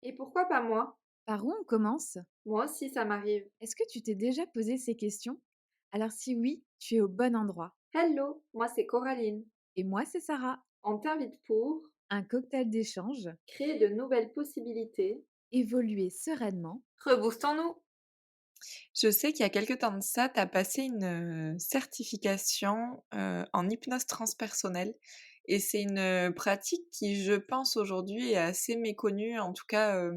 Et pourquoi pas moi? Par où on commence? Moi aussi, ça m'arrive. Est-ce que tu t'es déjà posé ces questions? Alors si oui, tu es au bon endroit. Hello, moi c'est Coraline. Et moi, c'est Sarah. On t'invite pour Un cocktail d'échange, créer de nouvelles possibilités. évoluer sereinement. Reboostons-nous. Je sais qu'il y a quelque temps de ça, tu as passé une certification en hypnose transpersonnelle et c'est une pratique qui, je pense, aujourd'hui est assez méconnue. En tout cas,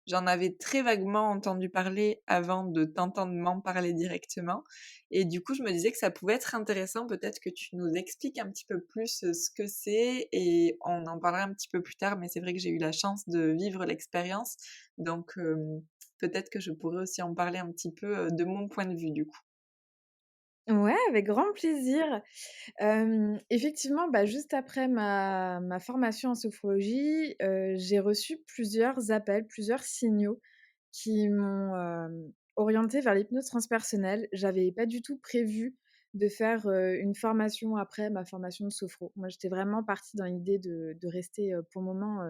j'en avais très vaguement entendu parler avant de t'entendre m'en parler directement. Et du coup, je me disais que ça pouvait être intéressant, peut-être que tu nous expliques un petit peu plus ce que c'est et on en parlera un petit peu plus tard, mais c'est vrai que j'ai eu la chance de vivre l'expérience. Donc, peut-être que je pourrais aussi en parler un petit peu de mon point de vue, du coup. Ouais, avec grand plaisir. Effectivement, bah, juste après ma formation en sophrologie, j'ai reçu plusieurs appels, plusieurs signaux qui m'ont, orientée vers l'hypnose transpersonnelle. J'avais pas du tout prévu de faire, une formation après ma formation de sophro. Moi, j'étais vraiment partie dans l'idée de rester, pour le moment,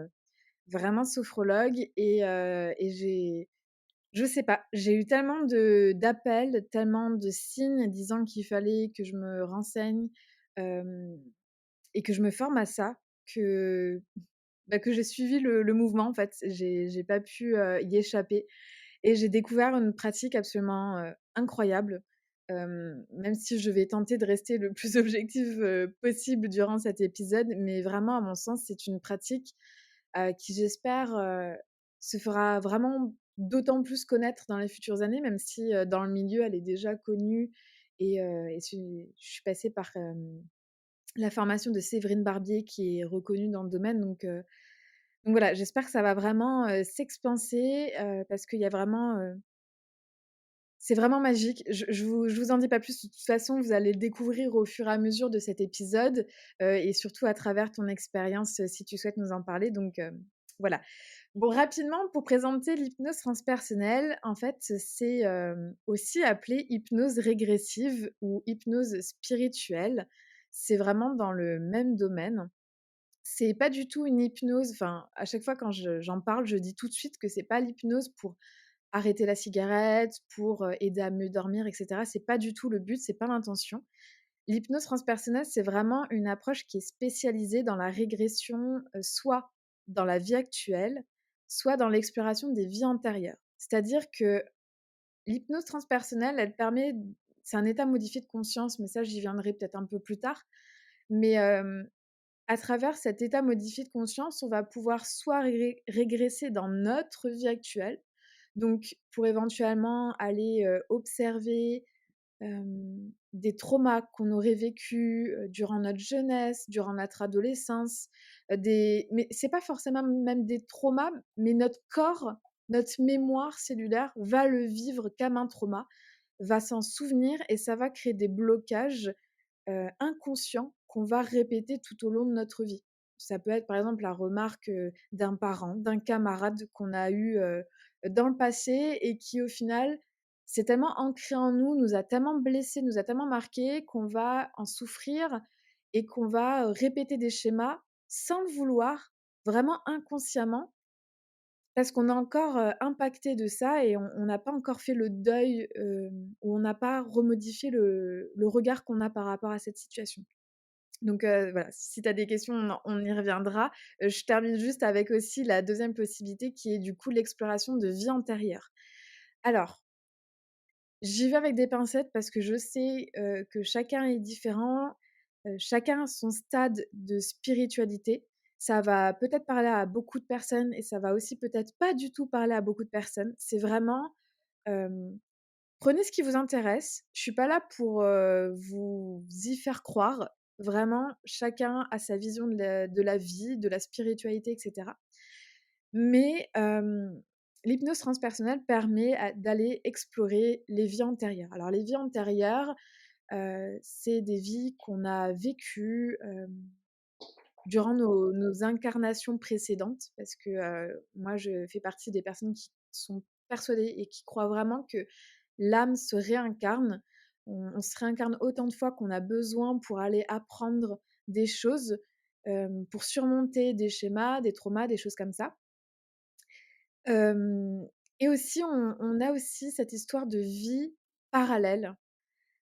vraiment sophrologue et je sais pas, j'ai eu tellement d'appels, tellement de signes disant qu'il fallait que je me renseigne, hem et que je me forme à ça, que, que j'ai suivi le mouvement, en fait. J'ai pas pu, y échapper et j'ai découvert une pratique absolument, incroyable, même si je vais tenter de rester le plus objective, possible durant cet épisode. Mais vraiment, à mon sens, c'est une pratique, qui j'espère, se fera vraiment d'autant plus connaître dans les futures années, même si, dans le milieu, elle est déjà connue et je suis passée par, la formation de Séverine Barbier qui est reconnue dans le domaine donc voilà, j'espère que ça va vraiment, s'expanser, parce qu'il y a vraiment, c'est vraiment magique. Je vous en dis pas plus. De toute façon, vous allez le découvrir au fur et à mesure de cet épisode, et surtout à travers ton expérience, si tu souhaites nous en parler donc voilà. Bon, rapidement, pour présenter l'hypnose transpersonnelle, en fait, c'est, aussi appelé hypnose régressive ou hypnose spirituelle. C'est vraiment dans le même domaine. C'est pas du tout une hypnose, enfin, à chaque fois quand j'en parle, je dis tout de suite que c'est pas l'hypnose pour arrêter la cigarette, pour, aider à mieux dormir et cetera. C'est pas du tout le but, c'est pas l'intention. L'hypnose transpersonnelle, c'est vraiment une approche qui est spécialisée dans la régression, soit dans la vie actuelle, soit dans l'exploration des vies antérieures. C'est-à-dire que l'hypnose transpersonnelle, elle permet c'est un état modifié de conscience, mais ça, j'y viendrai peut-être un peu plus tard. Mais, à travers cet état modifié de conscience, on va pouvoir soit régresser dans notre vie actuelle, donc pour éventuellement aller, observer, des traumas qu'on aurait vécus, durant notre jeunesse, durant notre adolescence, des mais c'est pas forcément même des traumas, mais notre corps, notre mémoire cellulaire va le vivre comme un trauma, va s'en souvenir et ça va créer des blocages inconscient qu'on va répéter tout au long de notre vie. Ça peut être par exemple la remarque, d'un parent, d'un camarade qu'on a eu, dans le passé et qui au final s'est tellement ancré en nous, nous a tellement blessés, nous a tellement marqués qu'on va en souffrir et qu'on va, répéter des schémas sans le vouloir, vraiment inconsciemment parce qu'on est encore, impactés de ça et on n'a pas encore fait le deuil, ou on n'a pas remodifié le regard qu'on a par rapport à cette situation. Donc voilà, si tu as des questions, on y reviendra. Je termine juste avec aussi la deuxième possibilité qui est du coup l'exploration de vie antérieure. Alors, j'y vais avec des pincettes parce que je sais, que chacun est différent, chacun a son stade de spiritualité. Ça va peut-être parler à beaucoup de personnes et ça va aussi peut-être pas du tout parler à beaucoup de personnes. C'est vraiment, hem, prenez ce qui vous intéresse. Je suis pas là pour, vous y faire croire. Vraiment, chacun a sa vision de la vie, de la spiritualité et cetera. Mais, l'hypnose transpersonnelle permet d'aller explorer les vies antérieures. Alors les vies antérieures, c'est des vies qu'on a vécues, durant nos incarnations précédentes parce que, moi je fais partie des personnes qui sont persuadées et qui croient vraiment que l'âme se réincarne. On se réincarne autant de fois qu'on a besoin pour aller apprendre des choses, pour surmonter des schémas, des traumas, des choses comme ça. Hem et aussi on a aussi cette histoire de vie parallèle.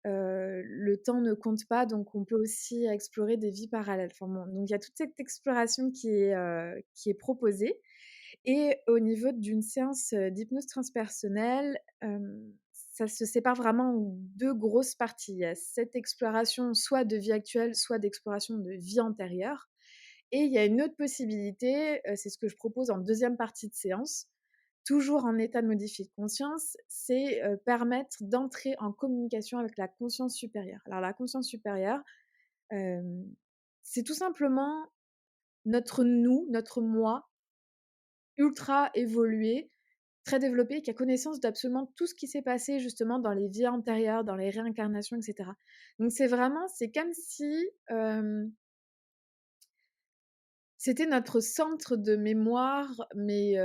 Le temps ne compte pas, donc on peut aussi explorer des vies parallèles. Enfin bon, donc il y a toute cette exploration qui est proposée et au niveau d'une séance, d'hypnose transpersonnelle, ça se sépare vraiment en 2 grosses parties. Il y a cette exploration soit de vie actuelle, soit d'exploration de vie antérieure et il y a une autre possibilité, c'est ce que je propose en deuxième partie de séance, toujours en état de modifié de conscience, c'est, permettre d'entrer en communication avec la conscience supérieure. Alors la conscience supérieure, hem, c'est tout simplement notre nous, notre moi ultra évolué, très développé, qui a connaissance d'absolument tout ce qui s'est passé justement dans les vies antérieures, dans les réincarnations et cetera. Donc c'est comme si, c'était notre centre de mémoire, mais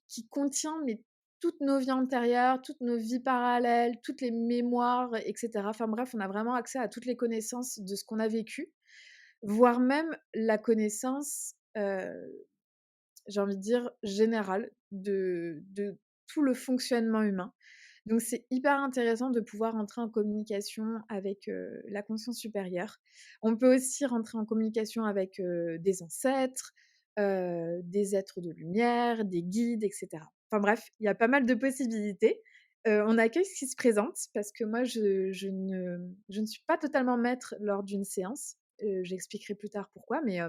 qui contient mais toutes nos vies antérieures, toutes nos vies parallèles, toutes les mémoires et cetera. Enfin bref, on a vraiment accès à toutes les connaissances de ce qu'on a vécu, voire même la connaissance, j'ai envie de dire générale de tout le fonctionnement humain. Donc c'est hyper intéressant de pouvoir entrer en communication avec, la conscience supérieure. On peut aussi rentrer en communication avec, des ancêtres, des êtres de lumière, des guides et cetera. Enfin bref, il y a pas mal de possibilités. On accueille ce qui se présente parce que moi je ne suis pas totalement maître lors d'une séance. J'expliquerai plus tard pourquoi, mais,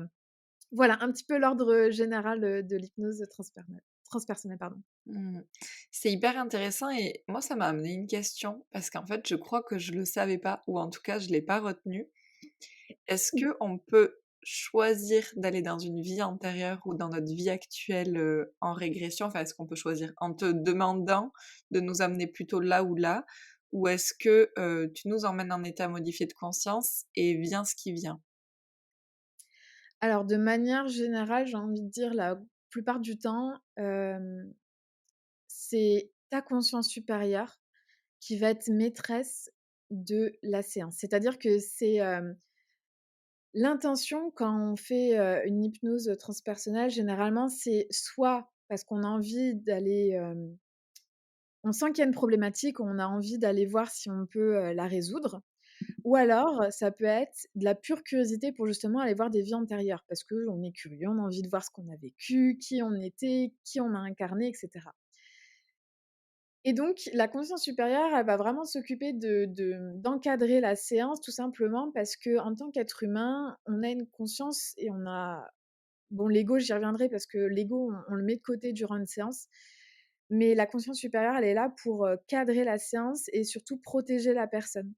voilà un petit peu l'ordre, général, de l'hypnose transpersonnelle, pardon. Mmh. C'est hyper intéressant et moi, ça m'a amené une question parce qu'en fait, je crois que je le savais pas ou en tout cas, je l'ai pas retenu. Est-ce Mmh. que on peut choisir d'aller dans une vie antérieure ou dans notre vie actuelle, en régression? Enfin, est-ce qu'on peut choisir en te demandant de nous amener plutôt là ou là? Ou est-ce que, tu nous emmènes en état modifié de conscience et vient ce qui vient? Alors de manière générale, j'ai envie de dire la plupart du temps, c'est ta conscience supérieure qui va être maîtresse de la séance. C'est-à-dire que c'est, l'intention quand on fait, une hypnose, transpersonnelle, généralement, c'est soit parce qu'on a envie d'aller, on sent qu'il y a une problématique, on a envie d'aller voir si on peut, la résoudre. Ou alors, ça peut être de la pure curiosité pour justement aller voir des vies antérieures, parce qu'on est curieux, on a envie de voir ce qu'on a vécu, qui on était, qui on a incarné, et cetera. Et donc la conscience supérieure, elle va vraiment s'occuper d'encadrer la séance tout simplement parce qu'en tant qu'être humain, on a une conscience et on a bon l'ego, j'y reviendrai parce que l'ego, on le met de côté durant une séance, mais la conscience supérieure, elle est là pour, cadrer la séance et surtout protéger la personne.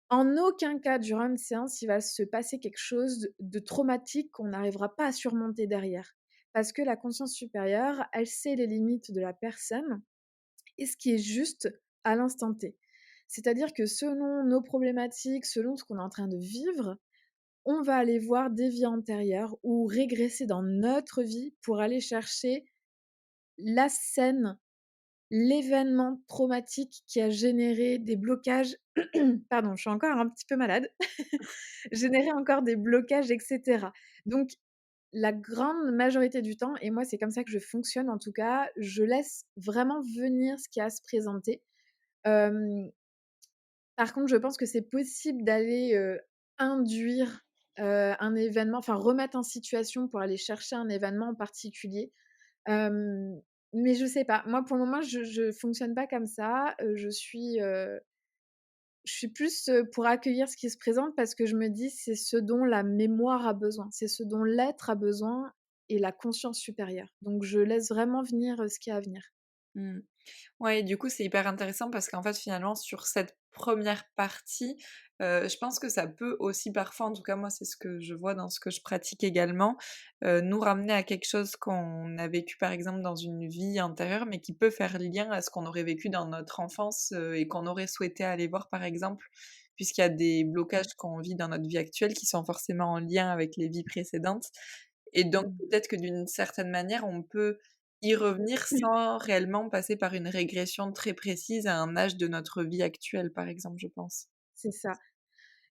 En aucun cas durant une séance, il va se passer quelque chose de traumatique qu'on n'arrivera pas à surmonter derrière. Parce que la conscience supérieure, elle sait les limites de la personne et ce qui est juste à l'instant T. C'est-à-dire que selon nos problématiques, selon ce qu'on est en train de vivre, on va aller voir des vies antérieures ou régresser dans notre vie pour aller chercher la scène, l'événement traumatique qui a généré des blocages. Pardon, je suis encore un petit peu malade. Générer encore des blocages et cetera. Donc la grande majorité du temps et moi c'est comme ça que je fonctionne en tout cas, je laisse vraiment venir ce qui a à se présenter. Hem, Par contre je pense que c'est possible d'aller, induire, un événement, enfin remettre en situation pour aller chercher un événement en particulier. Hem, mais je sais pas. Moi pour le moment je fonctionne pas comme ça, je suis plus, pour accueillir ce qui se présente parce que je me dis: «C'est ce dont la mémoire a besoin, c'est ce dont l'être a besoin et la conscience supérieure». Donc je laisse vraiment venir, ce qui a à venir. Mmh. Ouais, du coup, c'est hyper intéressant parce qu'en fait, finalement, sur cette première partie, je pense que ça peut aussi parfois, en tout cas moi, c'est ce que je vois dans ce que je pratique également, nous ramener à quelque chose qu'on a vécu, par exemple, dans une vie antérieure, mais qui peut faire lien à ce qu'on aurait vécu dans notre enfance, et qu'on aurait souhaité aller voir, par exemple. Puisqu'il y a des blocages qu'on vit dans notre vie actuelle qui sont forcément en lien avec les vies précédentes et donc Mmh. peut-être que d'une certaine manière, on peut y revenir sans réellement passer par une régression très précise à un âge de notre vie actuelle, par exemple, je pense. C'est ça.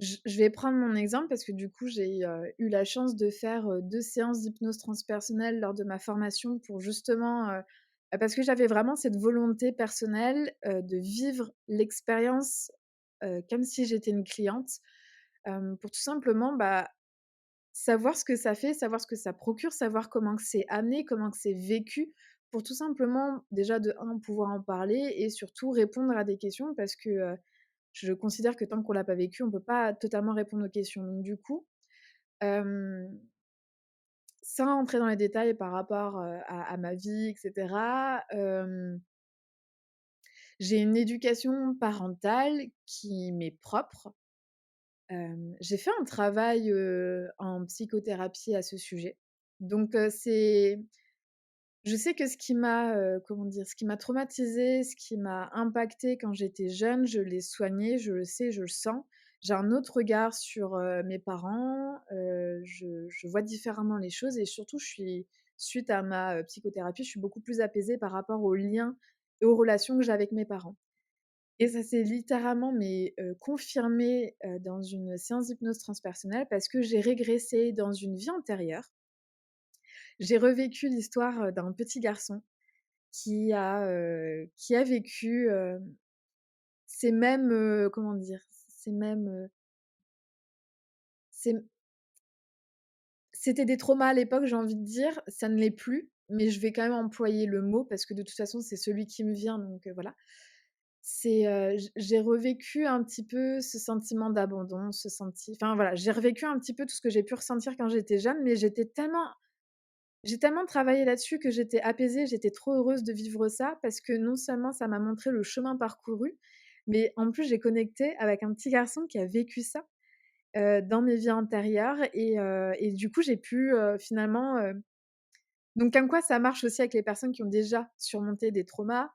je vais prendre mon exemple parce que du coup, j'ai, eu la chance de faire, 2 séances d'hypnose transpersonnelle lors de ma formation pour justement, parce que j'avais vraiment cette volonté personnelle, de vivre l'expérience, comme si j'étais une cliente, pour tout simplement, bah, savoir ce que ça fait, savoir ce que ça procure, savoir comment que c'est amené, comment que c'est vécu, pour tout simplement, déjà de un pouvoir en parler et surtout répondre à des questions parce que, je considère que tant qu'on l'a pas vécu, on peut pas totalement répondre aux questions. Donc du coup, hem, sans rentrer dans les détails par rapport, à ma vie et cetera, j'ai une éducation parentale qui m'est propre. J'ai fait un travail, en psychothérapie à ce sujet. Donc c'est je sais que ce qui m'a, comment dire? Ce qui m'a traumatisée, ce qui m'a impactée quand j'étais jeune, je l'ai soigné, je le sais, je le sens. J'ai un autre regard sur, mes parents, je vois différemment les choses et surtout je suis suite à ma, psychothérapie, je suis beaucoup plus apaisée par rapport aux liens et aux relations que j'ai avec mes parents. Et ça s'est littéralement mais, confirmé, dans une séance d'hypnose transpersonnelle parce que j'ai régressé dans une vie antérieure. J'ai revécu l'histoire, d'un petit garçon qui a vécu, ces mêmes, comment dire? Ces mêmes, ces c'était des traumas à l'époque, j'ai envie de dire, ça ne l'est plus, mais je vais quand même employer le mot parce que de toute façon, c'est celui qui me vient donc voilà. C'est, j'ai revécu un petit peu ce sentiment d'abandon, ce senti enfin voilà, j'ai revécu un petit peu tout ce que j'ai pu ressentir quand j'étais jeune, mais j'ai tellement travaillé là-dessus que j'étais apaisée, j'étais trop heureuse de vivre ça parce que non seulement ça m'a montré le chemin parcouru, mais en plus j'ai connecté avec un petit garçon qui a vécu ça, dans mes vies antérieures et du coup j'ai pu, finalement, donc comme quoi ça marche aussi avec les personnes qui ont déjà surmonté des traumas,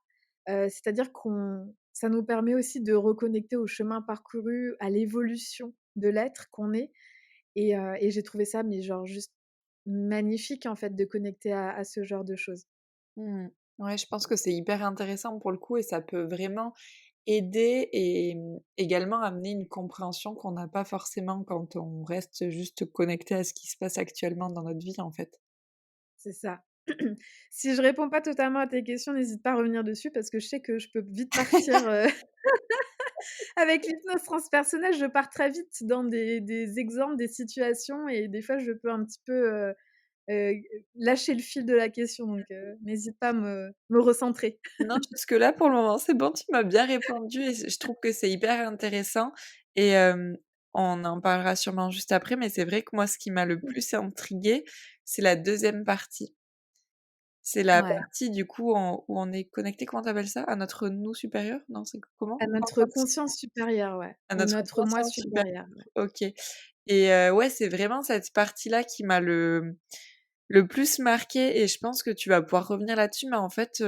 c'est-à-dire qu'on ça nous permet aussi de reconnecter au chemin parcouru, à l'évolution de l'être qu'on est et j'ai trouvé ça mais genre juste magnifique en fait de connecter à ce genre de choses. Mmh. Ouais, je pense que c'est hyper intéressant pour le coup et ça peut vraiment aider et également amener une compréhension qu'on n'a pas forcément quand on reste juste connecté à ce qui se passe actuellement dans notre vie, en fait. C'est ça. Si je réponds pas totalement à tes questions, n'hésite pas à revenir dessus parce que je sais que je peux vite partir, avec l'hypnose transpersonnelle, je pars très vite dans des exemples, des situations et des fois je peux un petit peu, heu, lâcher le fil de la question donc n'hésite pas à me recentrer. Non, jusque-là, pour le moment, c'est bon, tu m'as bien répondu et je trouve que c'est hyper intéressant et on en parlera sûrement juste après, mais c'est vrai que moi, ce qui m'a le plus intriguée, c'est la deuxième partie. C'est la Ouais, partie, du coup, où on est connecté, comment tu appelles ça? À notre nous supérieur? Non, c'est comment? à notre Conscience conscience supérieure, ouais, à ou notre notre moi conscience supérieure, supérieur, ouais. OK et ouais, c'est vraiment cette partie-là qui m'a le plus marquée et je pense que tu vas pouvoir revenir là-dessus, mais en fait,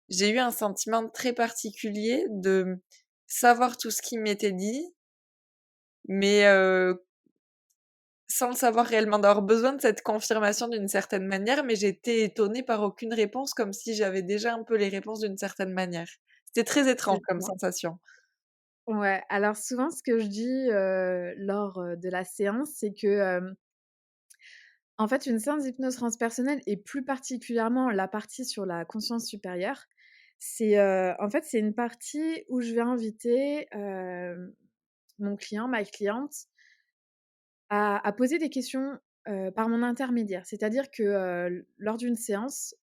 j'ai eu un sentiment très particulier de savoir tout ce qui m'était dit, mais sans le savoir réellement, d'avoir besoin de cette confirmation d'une certaine manière, mais j'étais étonnée par aucune réponse, comme si j'avais déjà un peu les réponses d'une certaine manière. C'était très étrange C'est comme ça. sensation. Ouais, alors souvent ce que je dis, lors, de la séance, c'est que, en fait, une séance d'hypnose transpersonnelle et plus particulièrement la partie sur la conscience supérieure, c'est, en fait, c'est une partie où je vais inviter, mon client, ma cliente à poser des questions, par mon intermédiaire. C'est-à-dire que, lors d'une séance,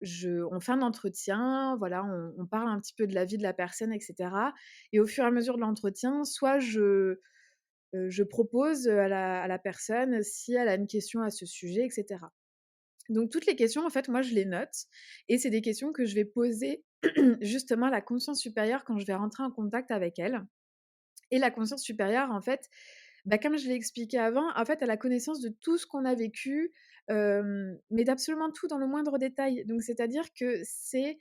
je on fait un entretien, voilà, on parle un petit peu de la vie de la personne et cetera et au fur et à mesure de l'entretien, soit je propose, à la personne si elle a une question à ce sujet et cetera. Donc toutes les questions, en fait, moi, je les note et c'est des questions que je vais poser justement à la conscience supérieure quand je vais rentrer en contact avec elle et la conscience supérieure, en fait, bah, comme je l'ai expliqué avant, en fait, elle a connaissance de tout ce qu'on a vécu, mais d'absolument tout dans le moindre détail. Donc c'est-à-dire que c'est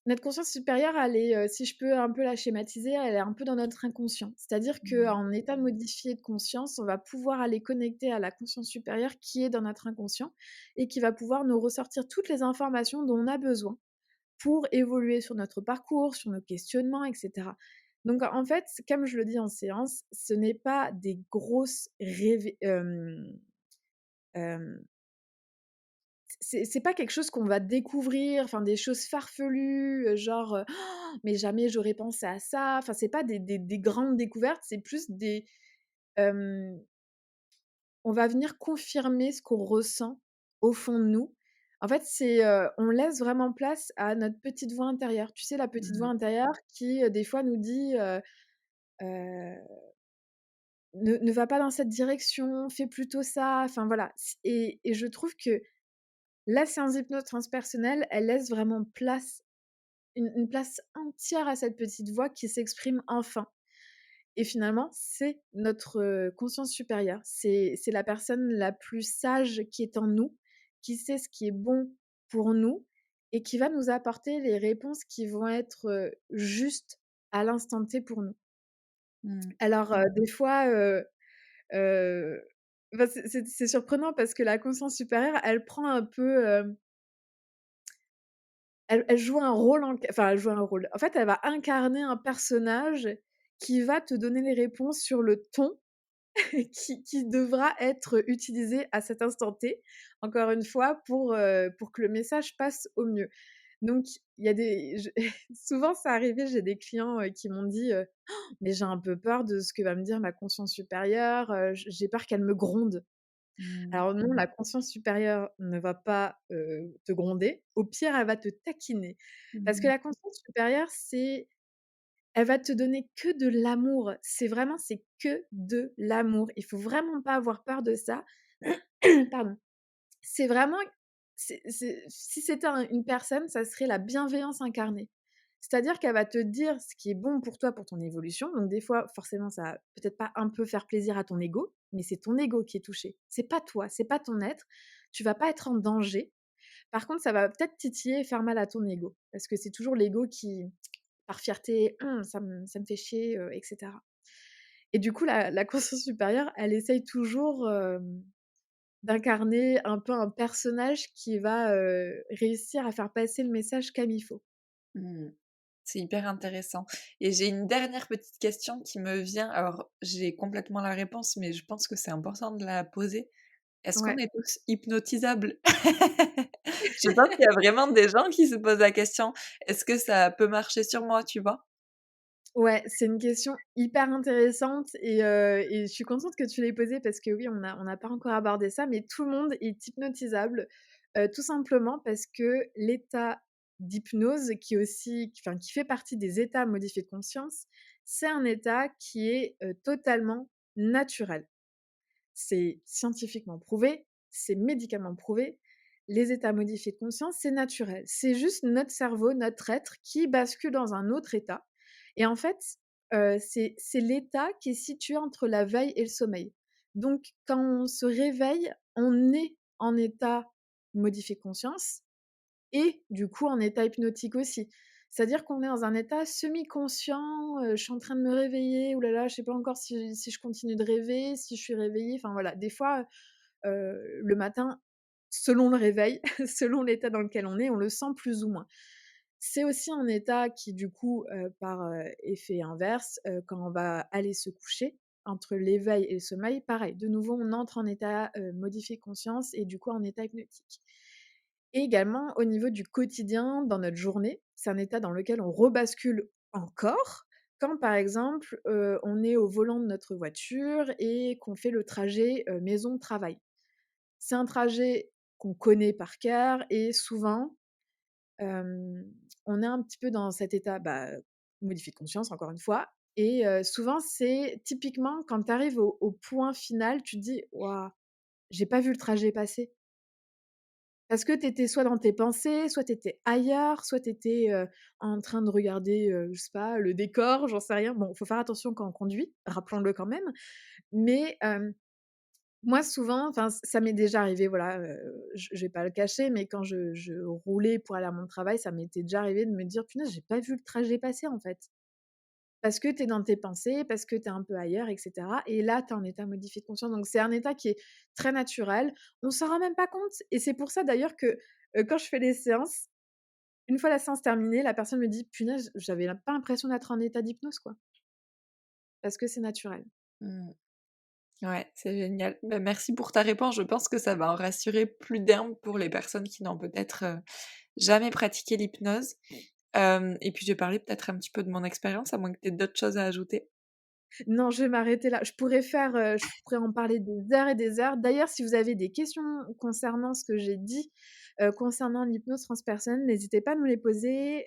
notre conscience supérieure, elle est, si je peux un peu la schématiser, elle est un peu dans notre inconscient. C'est-à-dire Mmh. qu'en état modifié de conscience, on va pouvoir aller connecter à la conscience supérieure qui est dans notre inconscient et qui va pouvoir nous ressortir toutes les informations dont on a besoin pour évoluer sur notre parcours, sur nos questionnements et cetera. Donc en fait, comme je le dis en séance, ce n'est pas des grosses c'est pas quelque chose qu'on va découvrir, enfin des choses farfelues, genre, «Mais jamais j'aurais pensé à ça». Enfin, c'est pas des grandes découvertes, c'est plus hem, on va venir confirmer ce qu'on ressent au fond de nous. En fait, on laisse vraiment place à notre petite voix intérieure. Tu sais, la petite voix Mmh. intérieure qui, des fois nous dit, heu: «Ne va pas dans cette direction, fais plutôt ça». Enfin voilà, et je trouve que la séance d'hypnose transpersonnelle, elle laisse vraiment une place entière à cette petite voix qui s'exprime enfin. Et finalement, c'est notre, conscience supérieure. C'est la personne la plus sage qui est en nous, qui sait ce qui est bon pour nous et qui va nous apporter les réponses qui vont être, justes à l'instant T pour nous. Mmh. Alors, des fois, heu, bah, c'est surprenant parce que la conscience supérieure, elle prend un peu, elle joue un rôle enfin, elle joue un rôle. En fait, elle va incarner un personnage qui va te donner les réponses sur le ton qui devra être utilisé à cet instant T, encore une fois, pour que le message passe au mieux. Donc il y a des je souvent c'est arrivé, j'ai des clients, qui m'ont dit, «Mais j'ai un peu peur de ce que va me dire ma conscience supérieure, j'ai peur qu'elle me gronde». Mmh. Alors non, la conscience supérieure ne va pas, te gronder. Au pire, elle va te taquiner. Parce que Mmh. la conscience supérieure, elle va te donner que de l'amour. C'est que de l'amour. Il faut vraiment pas avoir peur de ça. Pardon. C'est vraiment si c'était une personne, ça serait la bienveillance incarnée. C'est-à-dire qu'elle va te dire ce qui est bon pour toi, pour ton évolution. Donc des fois, forcément, ça va peut-être pas un peu faire plaisir à ton ego, mais c'est ton ego qui est touché. C'est pas toi, c'est pas ton être. Tu vas pas être en danger. Par contre, ça va peut-être titiller et faire mal à ton ego, parce que c'est toujours l'ego qui, par fierté: ça me fait chier», et cetera. Et du coup, la conscience supérieure, elle essaye toujours, d'incarner un peu un personnage qui va, réussir à faire passer le message comme il faut. Mmh. C'est hyper intéressant et j'ai une dernière petite question qui me vient. Alors, j'ai complètement la réponse, mais je pense que c'est important de la poser. Est-ce qu'on Ouais. est tous hypnotisables? Je pense qu'il y a vraiment des gens qui se posent la question: «Est-ce que ça peut marcher sur moi?» Tu vois? Ouais, c'est une question hyper intéressante et je suis contente que tu l'aies posée parce que oui, on n'a pas encore abordé ça, mais tout le monde est hypnotisable, tout simplement parce que l'état d'hypnose qui fait partie des états modifiés de conscience, c'est un état qui est, totalement naturel. C'est scientifiquement prouvé, c'est médicalement prouvé. Les états modifiés de conscience, c'est naturel. C'est juste notre cerveau, notre être qui bascule dans un autre état et en fait, c'est l'état qui est situé entre la veille et le sommeil. Donc quand on se réveille, on est en état modifié de conscience et du coup en état hypnotique aussi. C'est-à-dire qu'on est dans un état semi-conscient, je suis en train de me réveiller, ouh là là, je sais pas encore si je continue de rêver, si je suis réveillée, enfin voilà. Des fois, le matin, selon le réveil, selon l'état dans lequel on le sent plus ou moins. C'est aussi un état qui du coup, par, effet inverse, quand on va aller se coucher, entre l'éveil et le sommeil, pareil, de nouveau on entre en état, modifié de conscience et du coup en état hypnotique. Et également au niveau du quotidien dans notre journée, c'est un état dans lequel on rebascule encore quand par exemple, on est au volant de notre voiture et qu'on fait le trajet, maison-travail. C'est un trajet qu'on connaît par cœur et souvent, hem, on est un petit peu dans cet état, bah, modifié de conscience encore une fois et souvent c'est typiquement quand tu arrives au point final, tu te dis: «Waouh, j'ai pas vu le trajet passer». Parce que tu étais soit dans tes pensées, soit tu étais ailleurs, soit tu étais, en train de regarder, je sais pas, le décor, j'en sais rien. Bon, faut faire attention quand on conduit, rappelons-le quand même. Mais, moi souvent, enfin ça m'est déjà arrivé, voilà, je vais pas le cacher, mais quand je roulais pour aller à mon travail, ça m'était déjà arrivé de me dire: «Punaise, j'ai pas vu le trajet passer en fait». Parce que tu es dans tes pensées, parce que tu es un peu ailleurs et cetera et là, tu es en état modifié de conscience donc c'est un état qui est très naturel. On s'en rend même pas compte et c'est pour ça d'ailleurs que, quand je fais les séances, une fois la séance terminée, la personne me dit: «Punaise, j'avais pas l'impression d'être en état d'hypnose, quoi». parce que c'est naturel. Mmh. Ouais, c'est génial. Bah, merci pour ta réponse. Je pense que ça va en rassurer plus d'un pour les personnes qui n'ont peut-être, jamais pratiqué l'hypnose. Et puis je vais parler peut-être un petit peu de mon expérience, à moins que tu aies d'autres choses à ajouter? Non, je vais m'arrêter là. Je pourrais en parler des heures et des heures. D'ailleurs, si vous avez des questions concernant ce que j'ai dit, concernant l'hypnose transpersonnelle, n'hésitez pas à nous les poser,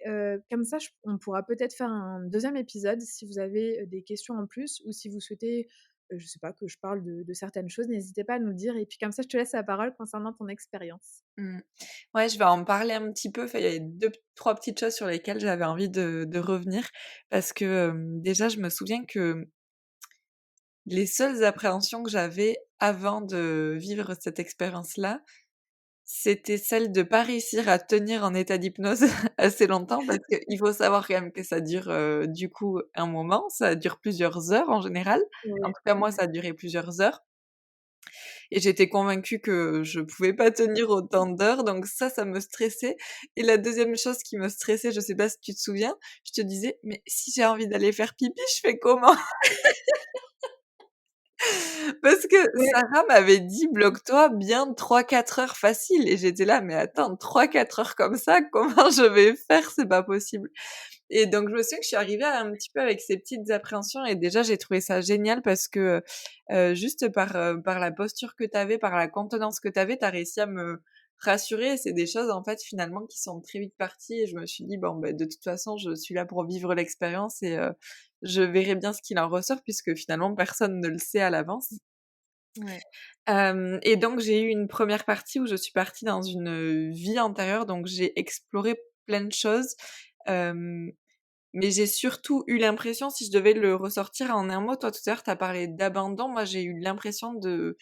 comme ça on pourra peut-être faire un deuxième épisode si vous avez, des questions en plus ou si vous souhaitez, je sais pas, que je parle de certaines choses, n'hésitez pas à nous le dire et puis comme ça, je te laisse la parole concernant ton expérience. Mmh. Ouais, je vais en parler un petit peu. Enfin, il y avait 2-3 petites choses sur lesquelles j'avais envie de revenir parce que, déjà, je me souviens que les seules appréhensions que j'avais avant de vivre cette expérience-là, c'était celle de pas réussir à tenir en état d'hypnose assez longtemps parce qu'il faut savoir quand même que ça dure, du coup, un moment, ça dure plusieurs heures en général. En Ouais, tout cas, moi, ouais. ça a duré plusieurs heures et j'étais convaincue que je pouvais pas tenir autant d'heures, donc ça me stressait et la deuxième chose qui me stressait, je sais pas si tu te souviens, je te disais: «Mais si j'ai envie d'aller faire pipi, je fais comment?» Parce que Ouais. Sarah m'avait dit: «Bloque-toi bien 3-4 heures facile» et j'étais là: «Mais attends, 3-4 heures comme ça, comment je vais faire? C'est pas possible». Et donc je me souviens que je suis arrivée un petit peu avec ces petites appréhensions et déjà j'ai trouvé ça génial parce que, juste par la posture que tu avais, par la contenance que tu avais, tu as réussi à me rassurer et c'est des choses en fait finalement qui sont très vite parties et je me suis dit: «Bon, de toute façon je suis là pour vivre l'expérience et je verrai bien ce qu'il en ressort» puisque finalement personne ne le sait à l'avance. Ouais. Et donc j'ai eu une première partie où je suis partie dans une, vie antérieure, donc j'ai exploré plein de choses, hem, mais j'ai surtout eu l'impression, si je devais le ressortir en un mot, toi tout à l'heure tu as parlé d'abandon, moi j'ai eu l'impression qu'il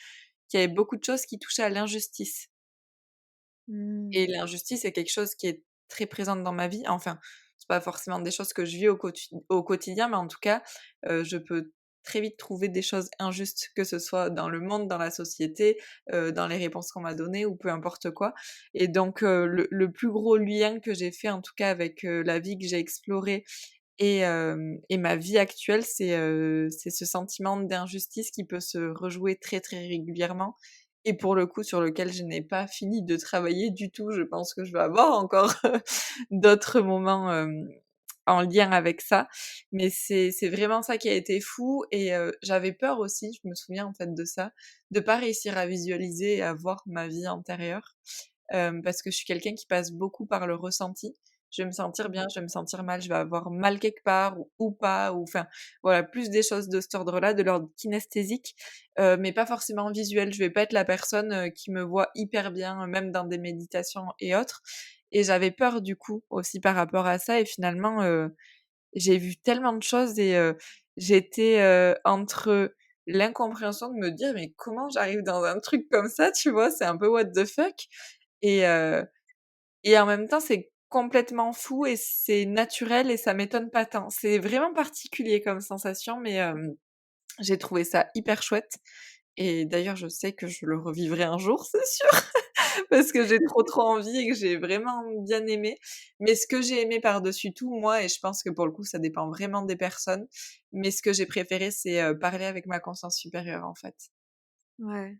y avait beaucoup de choses qui touchaient à l'injustice et Mmh. l'injustice est quelque chose qui est très présente dans ma vie. Enfin, c'est pas forcément des choses que je vis au quotidien, mais en tout cas, je peux très vite trouver des choses injustes, que ce soit dans le monde, dans la société, dans les réponses qu'on m'a données ou peu importe quoi. Et donc, le plus gros lien que j'ai fait, en tout cas avec, la vie que j'ai explorée et ma vie actuelle, c'est ce sentiment d'injustice qui peut se rejouer très, très régulièrement et pour le coup, sur lequel je n'ai pas fini de travailler du tout. Je pense que je vais avoir encore d'autres moments, en lien avec ça, mais c'est vraiment ça qui a été fou et j'avais peur aussi, je me souviens en fait de ça, de pas réussir à visualiser et à voir ma vie antérieure, parce que je suis quelqu'un qui passe beaucoup par le ressenti. Je vais me sentir bien, je vais me sentir mal, je vais avoir mal quelque part ou pas, ou enfin, voilà, plus des choses de cet ordre-là, de l'ordre kinesthésique, mais pas forcément visuel. Je vais pas être la personne, qui me voit hyper bien, même dans des méditations et autres et j'avais peur du coup aussi par rapport à ça et finalement, j'ai vu tellement de choses et j'étais, entre l'incompréhension de me dire: «Mais comment j'arrive dans un truc comme ça?» Tu vois? C'est un peu what the fuck et et en même temps, c'est complètement fou et c'est naturel et ça m'étonne pas tant. C'est vraiment particulier comme sensation, mais j'ai trouvé ça hyper chouette et d'ailleurs, je sais que je le revivrai un jour, c'est sûr, parce que j'ai trop, trop envie et que j'ai vraiment bien aimé. Mais ce que j'ai aimé par-dessus tout, moi, et je pense que pour le coup, ça dépend vraiment des personnes, mais ce que j'ai préféré, c'est, parler avec ma conscience supérieure, en fait. Ouais.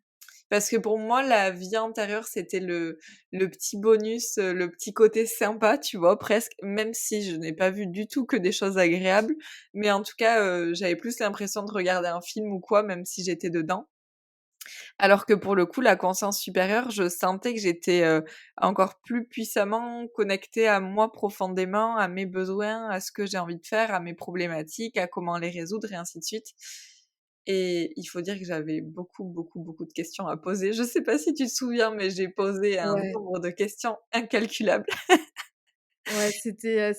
Parce que pour moi, la vie antérieure, c'était le petit bonus, le petit côté sympa, tu vois? Presque, même si je n'ai pas vu du tout que des choses agréables. Mais en tout cas, j'avais plus l'impression de regarder un film ou quoi, même si j'étais dedans. Alors que pour le coup, la conscience supérieure, je sentais que j'étais, encore plus puissamment connectée à moi profondément, à mes besoins, à ce que j'ai envie de faire, à mes problématiques, à comment les résoudre et ainsi de suite. Et il faut dire que j'avais beaucoup, beaucoup, beaucoup de questions à poser. Je sais pas si tu te souviens, mais j'ai posé un Ouais. nombre de questions incalculables. Ouais, c'est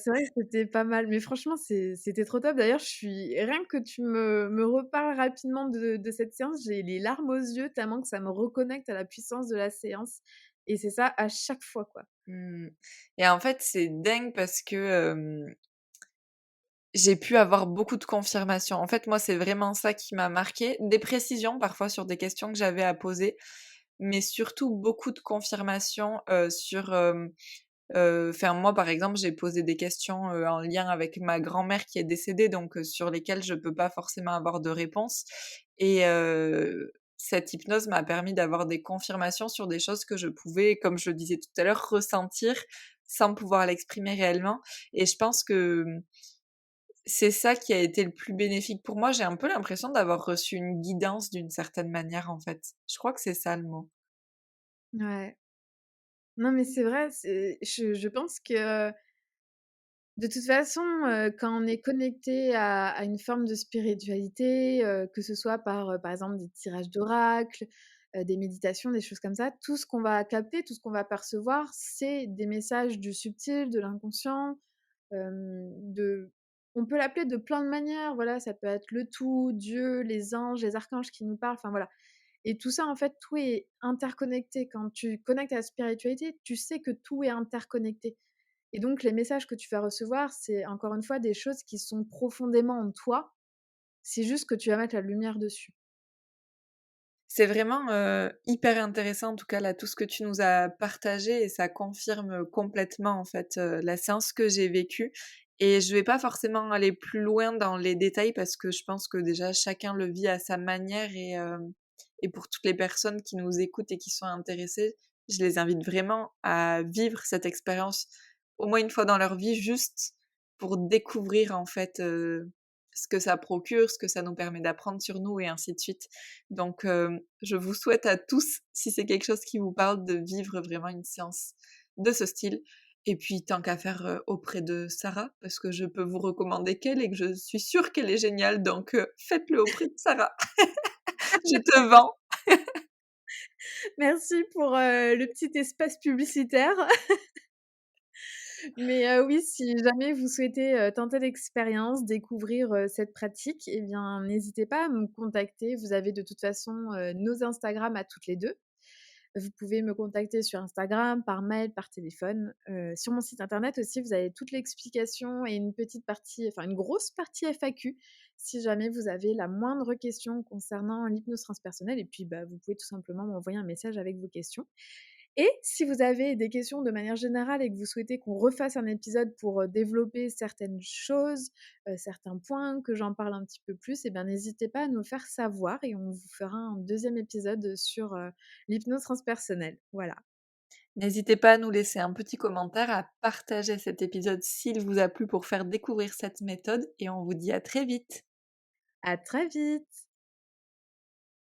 vrai que c'était pas mal, mais franchement, c'était trop top. D'ailleurs, je suis rien que tu me reparles rapidement de cette séance, j'ai les larmes aux yeux tellement que ça me reconnecte à la puissance de la séance et c'est ça à chaque fois, quoi. Mmh. Et en fait, c'est dingue parce que, j'ai pu avoir beaucoup de confirmations. En fait, moi, c'est vraiment ça qui m'a marquée. Des précisions parfois sur des questions que j'avais à poser, mais surtout beaucoup de confirmations, sur, Enfin moi, par exemple, j'ai posé des questions, en lien avec ma grand-mère qui est décédée, donc sur lesquelles je peux pas forcément avoir de réponse et cette hypnose m'a permis d'avoir des confirmations sur des choses que je pouvais, comme je le disais tout à l'heure, ressentir sans pouvoir l'exprimer réellement et je pense que, c'est ça qui a été le plus bénéfique pour moi. J'ai un peu l'impression d'avoir reçu une guidance d'une certaine manière, en fait. Je crois que c'est ça le mot. Ouais. Non, mais c'est vrai, je pense que de toute façon, quand on est connecté à une forme de spiritualité, que ce soit par exemple des tirages d'oracles, des méditations, des choses comme ça, tout ce qu'on va capter, tout ce qu'on va percevoir, c'est des messages du subtil, de l'inconscient, de on peut l'appeler de plein de manières, voilà, ça peut être le tout, Dieu, les anges, les archanges qui nous parlent, enfin voilà. Et tout ça, en fait, tout est interconnecté. Quand tu connectes à la spiritualité, tu sais que tout est interconnecté. Et donc les messages que tu vas recevoir, c'est encore une fois des choses qui sont profondément en toi. C'est juste que tu vas mettre la lumière dessus. C'est vraiment, hyper intéressant en tout cas là, tout ce que tu nous as partagé et ça confirme, complètement en fait, la séance que j'ai vécue et je vais pas forcément aller plus loin dans les détails parce que je pense que déjà chacun le vit à sa manière et pour toutes les personnes qui nous écoutent et qui sont intéressées, je les invite vraiment à vivre cette expérience au moins une fois dans leur vie juste pour découvrir en fait, ce que ça procure, ce que ça nous permet d'apprendre sur nous et ainsi de suite. Donc, je vous souhaite à tous, si c'est quelque chose qui vous parle, de vivre vraiment une séance de ce style. Et puis, tant qu'à faire, auprès de Sarah, parce que je peux vous recommander qu'elle et que je suis sûre qu'elle est géniale, donc faites-le auprès de Sarah. Je te vends. Merci pour, le petit espace publicitaire. Mais, oui, si jamais vous souhaitez, tenter l'expérience, découvrir, cette pratique, eh bien, n'hésitez pas à me contacter. Vous avez de toute façon, nos Instagram à toutes les 2. Vous pouvez me contacter sur Instagram, par mail, par téléphone. Sur mon site internet aussi, vous avez toute l'explication et une petite partie, enfin une grosse partie FAQ, si jamais vous avez la moindre question concernant l'hypnose transpersonnelle et puis, bah, vous pouvez tout simplement m'envoyer un message avec vos questions. Et si vous avez des questions de manière générale et que vous souhaitez qu'on refasse un épisode pour, développer certaines choses, certains points, que j'en parle un petit peu plus, eh bien n'hésitez pas à nous le faire savoir et on vous fera un deuxième épisode sur, l'hypnose transpersonnelle. Voilà. N'hésitez pas à nous laisser un petit commentaire, à partager cet épisode s'il vous a plu pour faire découvrir cette méthode et on vous dit à très vite. À très vite!